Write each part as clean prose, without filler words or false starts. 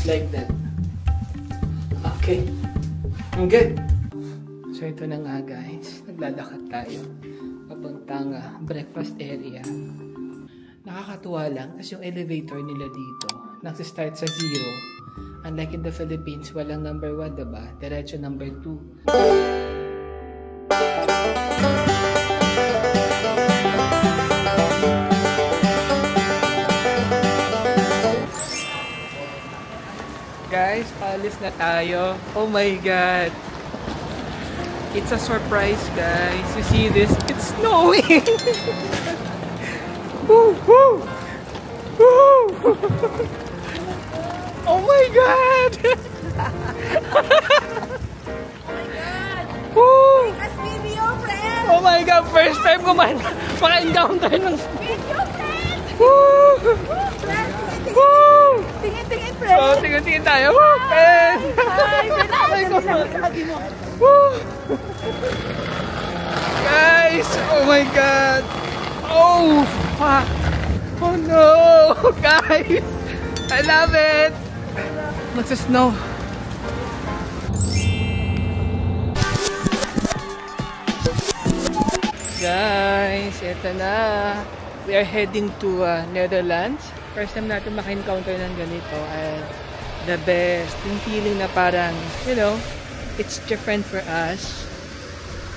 like that. Okay. I'm good. So ito na nga guys. Naglalakad tayo. Papuntang breakfast area. Nakakatuwa lang kasi yung elevator nila dito nagsistart sa 0. Unlike in the Philippines, walang number 1, diba? Diretso number 2. Guys, paalis na tayo. Oh my God! It's a surprise, guys. You see this? It's snowing! Woo! Woo! Woo! Oh my God! Oh my God! Video, friend! Oh my God! First time ko maka-encounter ng... Video, friend! Woo! Friend, Woo! tingin, friend! So, tingin tayo. Woo! Friend! Hi! Woo! Guys! Oh my God! Oh! Fuck! Oh no! Guys! I love it! Magsasnow. Guys, eto na. We are heading to Netherlands. First time natin maka-encounter ng ganito. And the best. Yung feeling na parang, you know, it's different for us.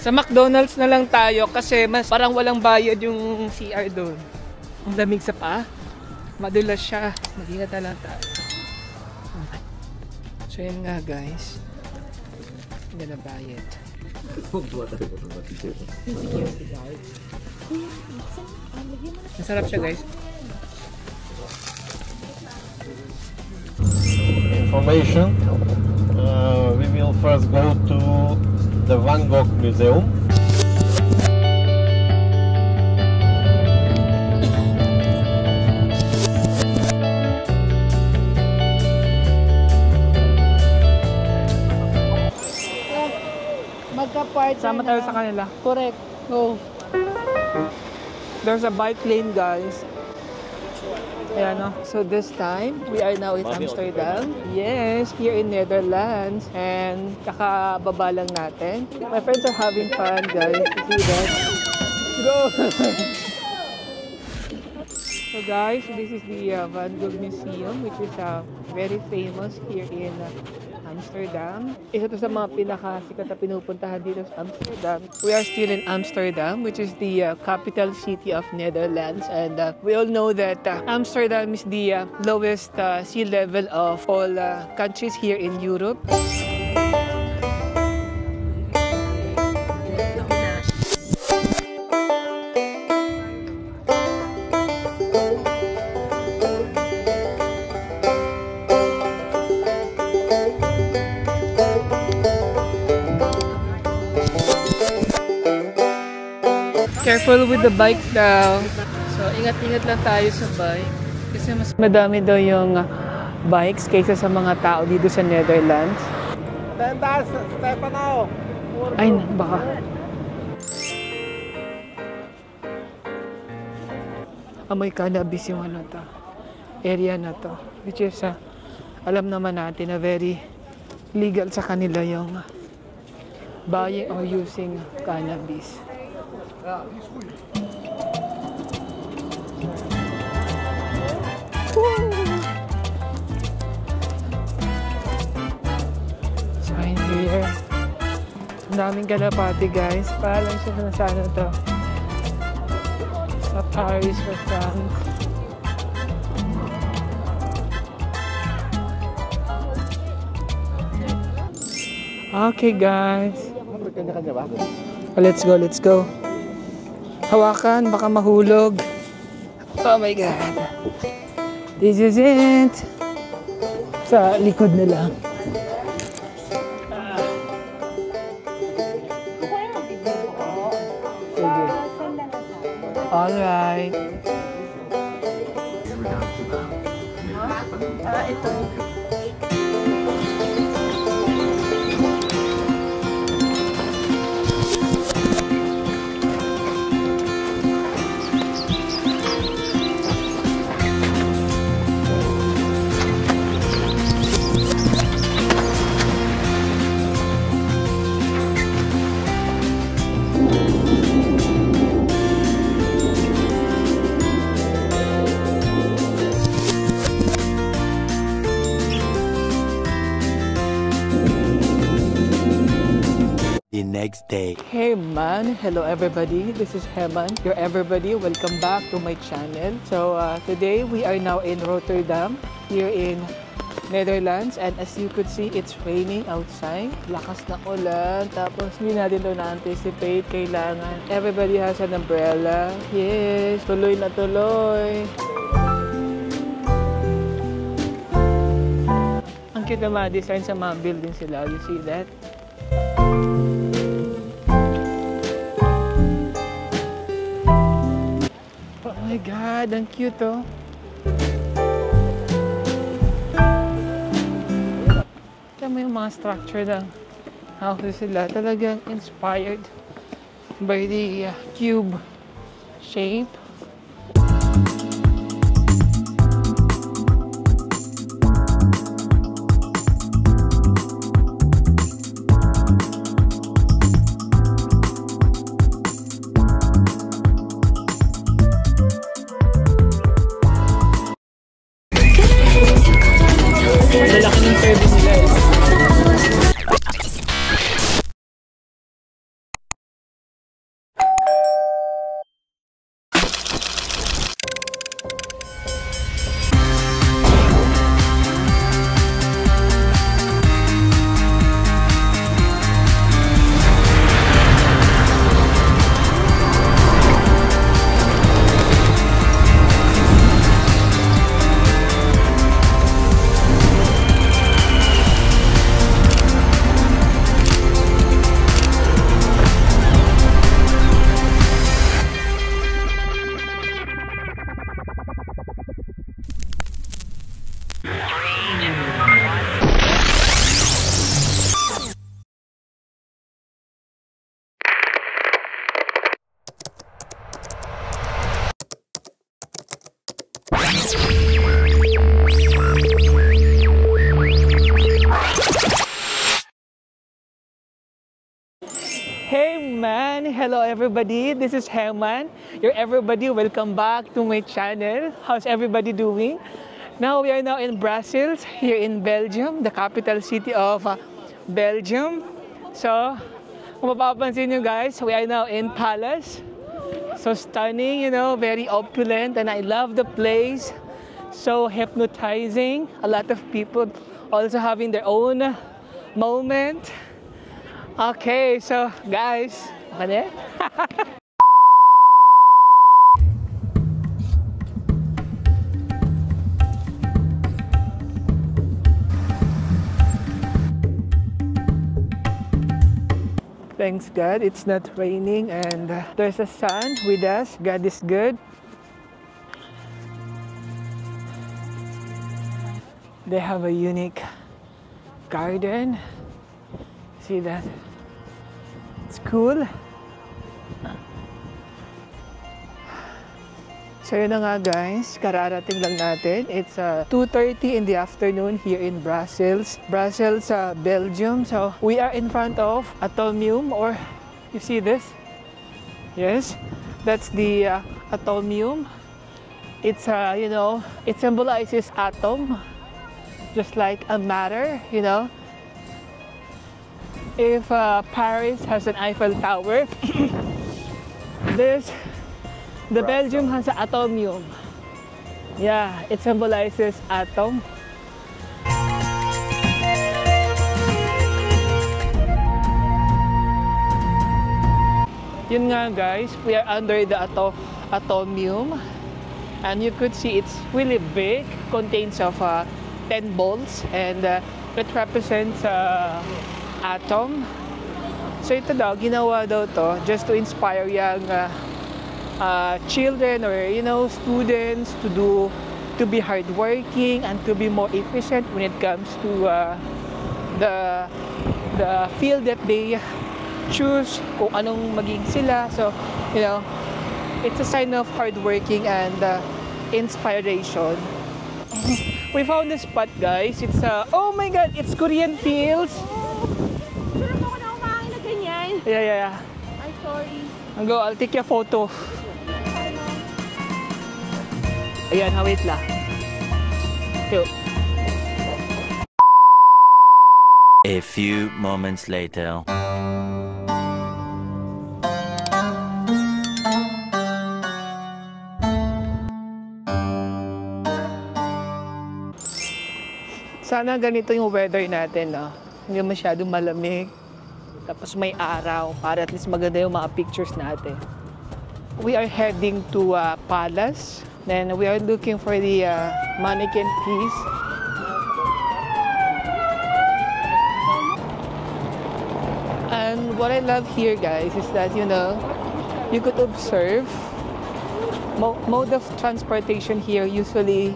Sa McDonald's na lang tayo kasi mas parang walang bayad yung CR doon. Ang lamig sa paa. Madulas siya. Mag-ingat na lang tayo. So yun nga guys. Hindi na bayad. Masarap siya guys. Information. We will first go to the Van Gogh Museum. Sama tayo sa kanila. Correct. Go. There's a bike lane, guys. Ayan, no? So this time, we are now in Amsterdam. Yes, here in Netherlands. And kakababa lang natin. My friends are having fun, guys. You see that? Go! So guys, this is the Van Gogh Museum, which is very famous here in Amsterdam. Isa to sa mga pinakasikat na pinupuntahan dito sa Amsterdam. We are still in Amsterdam, which is the capital city of Netherlands. And we all know that Amsterdam is the lowest sea level of all countries here in Europe. Careful with the bike daw. So, ingat-ingat lang tayo sa bike. Kasi mas madami daw yung bikes kaysa sa mga tao dito sa Netherlands. Stefano! Ay, baka. Amoy cannabis yung ano to. Area na to. Which is, alam naman natin na very legal sa kanila yung buying or using cannabis. So in here, ang daming kalapati guys. Paalam siya sa ano to. Sa Paris or France. Okay guys. Let's go, let's go. Hawakan, baka mahulog. Oh my God. This is it. Sa likod na lang. Sige. Alright. Ito. next day. Hey man, hello everybody. This is Heman, your everybody. Welcome back to my channel. So today we are now in Rotterdam, here in Netherlands, and as you could see, it's raining outside. Lakas na ulan, tapos hindi natin ito na-anticipate. Kailangan everybody has an umbrella. Yes, tuloy na tuloy. Ang cute na mga design sa mga building sila. You see that? Oh my God, ang cute oh. Tama yung mga structure ng houses sila. Talagang inspired by the cube shape. Lalaki ng service nila eh. Hey man, hello everybody. This is Heman, your everybody. Welcome back to my channel. How's everybody doing? Now we are now in Brussels, here in Belgium, the capital city of Belgium. So, kung mapapansin nyo guys, we are now in Palace. So stunning, you know, very opulent, and I love the place. So hypnotizing. A lot of people also having their own moment. Okay, so guys, okay na? Thanks God, it's not raining and there's a sun with us. God is good. They have a unique garden. See that? It's cool. So yun na nga guys, kararating lang natin. It's 2:30 in the afternoon here in Brussels. Brussels, Belgium. So we are in front of Atomium, or you see this? Yes, that's the Atomium. It's you know, it symbolizes atom, just like a matter, you know. If Paris has an Eiffel Tower, the Belgium has an Atomium. Yeah, it symbolizes atom. Yun nga guys, we are under the Atomium, and you could see it's really big, contains of 10 bolts, and it represents atom. So ito daw, ginawa daw to just to inspire young children, or you know, students to be hardworking and to be more efficient when it comes to the field that they choose, kung anong maging sila. So you know, it's a sign of hardworking and inspiration. We found this spot guys. It's oh my God, it's Korean Fields. Yeah. I'm sorry. I'll go, I'll take your photo. Ayan, wait lang. Yo. A few moments later. Sana ganito yung weather natin, no? Hindi masyadong malamig. Tapos may araw para at least maganda yung mga pictures natin. We are heading to Palace. Then we are looking for the mannequin piece. And what I love here, guys, is that, you know, you could observe mode of transportation here usually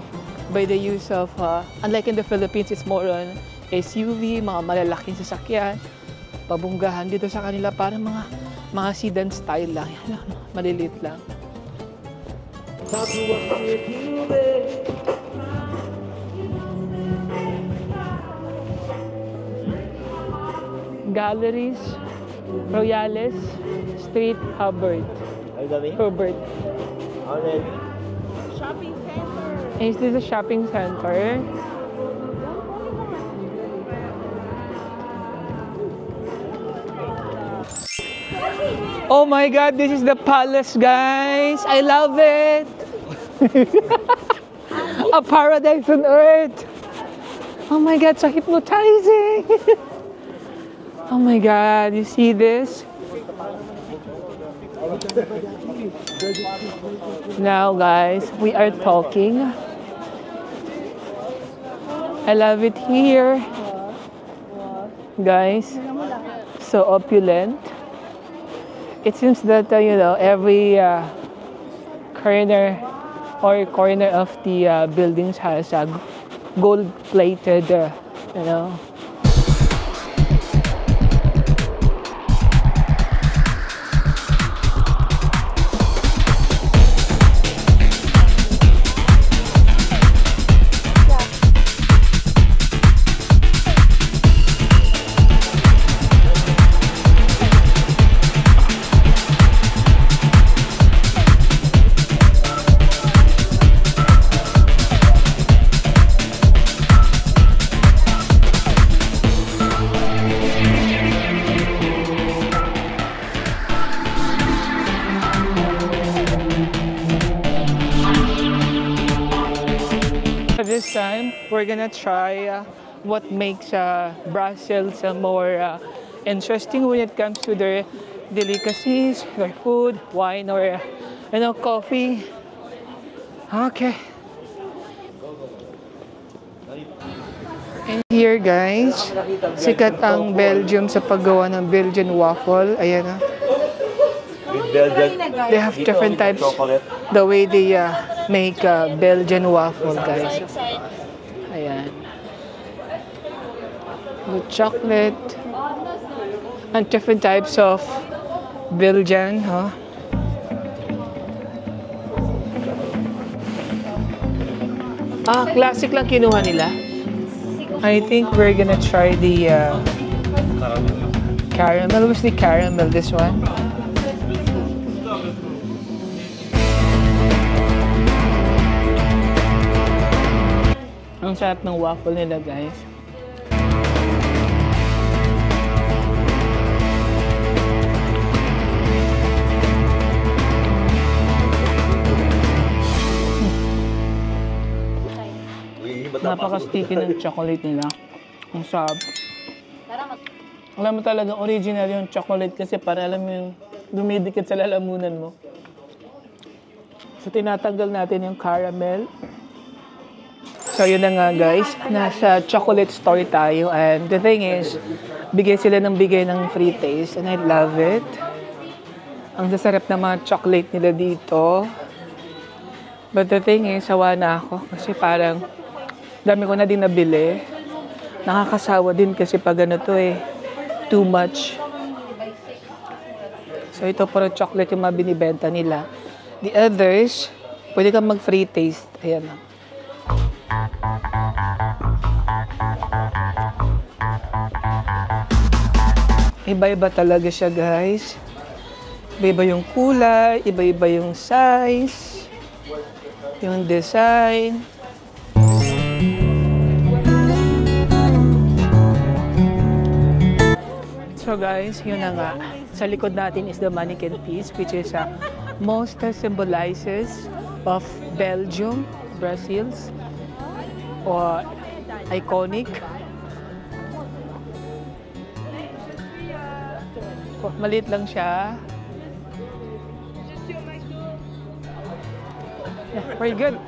by the use of, unlike in the Philippines, it's more on SUV, mga malalaking sasakyan. Pabunggahan dito sa kanila para mga sedan style lang. Yan, maliliit lang. Galleries, Royales, Street, Hubbard. Hubbard. Shopping center. Is this a shopping center? Oh my God, this is the palace, guys. I love it. A paradise on earth. Oh my God, so hypnotizing. Oh my God, you see this? Now, guys, we are talking. I love it here. Guys, so opulent. It seems that, you know, every corner of the buildings has a gold-plated, you know. This time, we're gonna try what makes Brussels more interesting when it comes to their delicacies, their food, wine, or, you know, coffee. Okay. And here, guys, sikat ang Belgium sa paggawa ng Belgian waffle. Ayan na. They have different types. The way they make Belgian waffle, guys. Ayan. With chocolate and different types of Belgian, huh? Classic lang kinuha nila. I think we're gonna try the caramel. What's the caramel? This one? Ang sarap ng waffle nila, guys. Napaka-sticky ng chocolate nila. Ang sarap. Alam mo talaga, original yung chocolate kasi para alam mo yung dumidikit sa lalamunan mo. So, tinatanggal natin yung caramel. So, yun na nga, guys. Nasa chocolate store tayo. And the thing is, bigay sila ng bigay ng free taste. And I love it. Ang sasarap ng mga chocolate nila dito. But the thing is, sawa na ako. Kasi parang, dami ko na din nabili. Nakakasawa din kasi pag ano to eh. Too much. So, ito puro chocolate yung mga binibenta nila. The others, pwede kang mag-free taste. Ayan lang. Iba-iba talaga siya, guys. Iba-iba yung kulay, iba-iba yung size, yung design. So guys, yun na nga. Sa likod natin is the mannequin piece, which is most symbolizes of Belgium, Brussels, or iconic. Oh, maliit lang siya. Yeah, very good.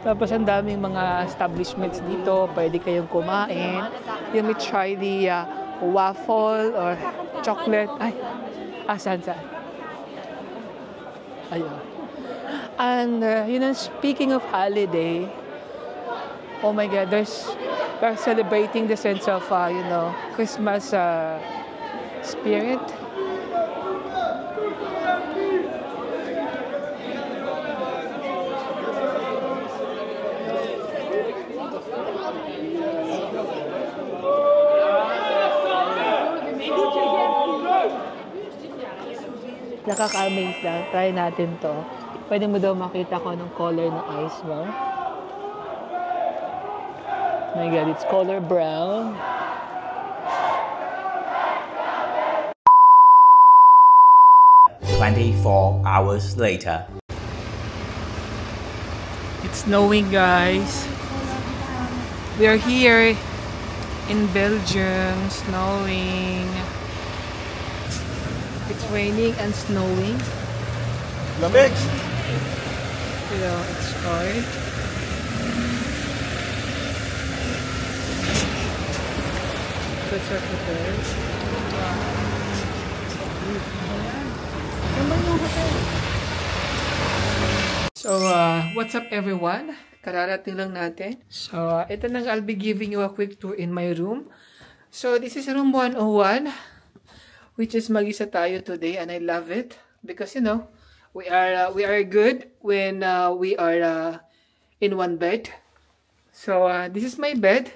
Tapos ang daming mga establishments dito. Pwede kayong kumain. You may try the waffle or chocolate. Ay, saan? Ayun. And, speaking of holiday, oh my God, they're celebrating the sense of, Christmas spirit. Nakaka-amaze lang. Try natin to. Pwede mo daw makita ko anong color ng eyes mo. Oh my God, it's color brown. Hours later. It's snowing, guys. We are here in Belgium, snowing. It's raining and snowing. Lamig! It's hard. That's our hotel. So, what's up everyone? Kararating lang natin. So, ito nang I'll be giving you a quick tour in my room. So, this is room 101. Which is mag-isa tayo today, and I love it because we are good when we are in one bed. So this is my bed.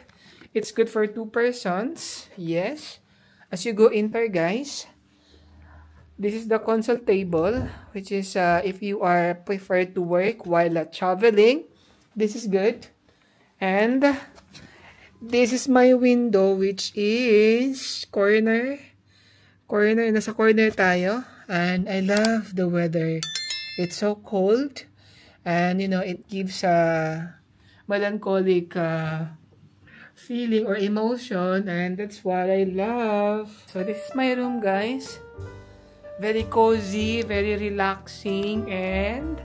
It's good for 2 persons. Yes. As you go in there, guys, this is the console table, which is if you are prefer to work while traveling, this is good. And this is my window, which is nasa corner tayo, and I love the weather. It's so cold, and it gives a melancholic feeling or emotion, and that's what I love. So this is my room, guys. Very cozy, very relaxing, and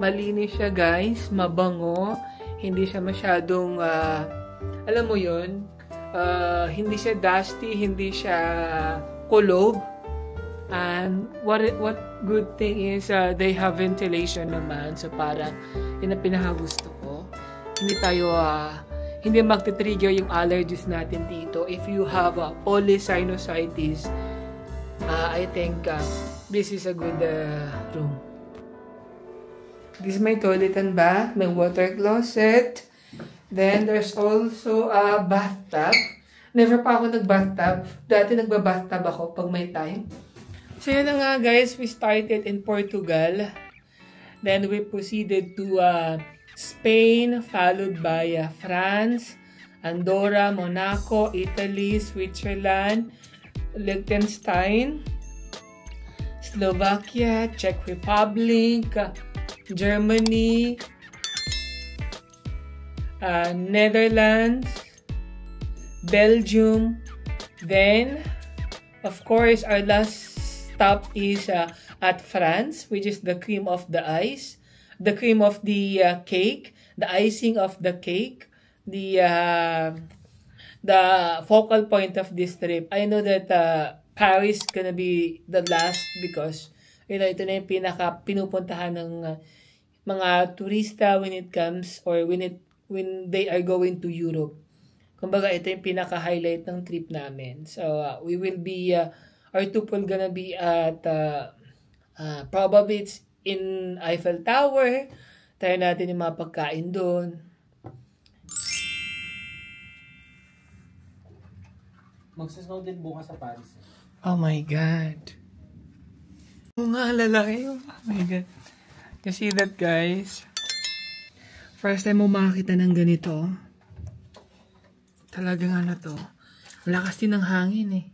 malinis siya, guys. Mabango. Hindi siya masyadong alam mo yun, hindi siya dusty, hindi siya kulob. And what good thing is they have ventilation naman, so parang yun ang pinakagusto ko. Hindi magti-trigger yung allergies natin dito. If you have polysinusitis, I think this is a good room. This is my toilet and bath, my water closet. Then there's also a bathtub. Never pa ako nag-bathtub. Dati nagba-bathtub ako pag may time. So yun na nga, guys. We started in Portugal. Then we proceeded to Spain, followed by France, Andorra, Monaco, Italy, Switzerland, Liechtenstein, Slovakia, Czech Republic, Germany, Netherlands, Belgium. Then, of course, our last stop is at France, which is the cream of the ice, the cream of the cake, the icing of the cake, the focal point of this trip. I know that Paris gonna be the last because ito na yung pinaka pinupuntahan ng mga turista when it comes or when they are going to Europe. Kumbaga, ito yung pinaka-highlight ng trip namin. So, we will be, our tuple gonna be at, probably it's in Eiffel Tower. Tayo natin yung mga pagkain doon. Magsasnow din bukas sa Paris. Oh my God. Oo nga, lalaki. Oh my God. You see that, guys? First time mo makakita ng ganito. Talagang to. Lakas din ng hangin eh.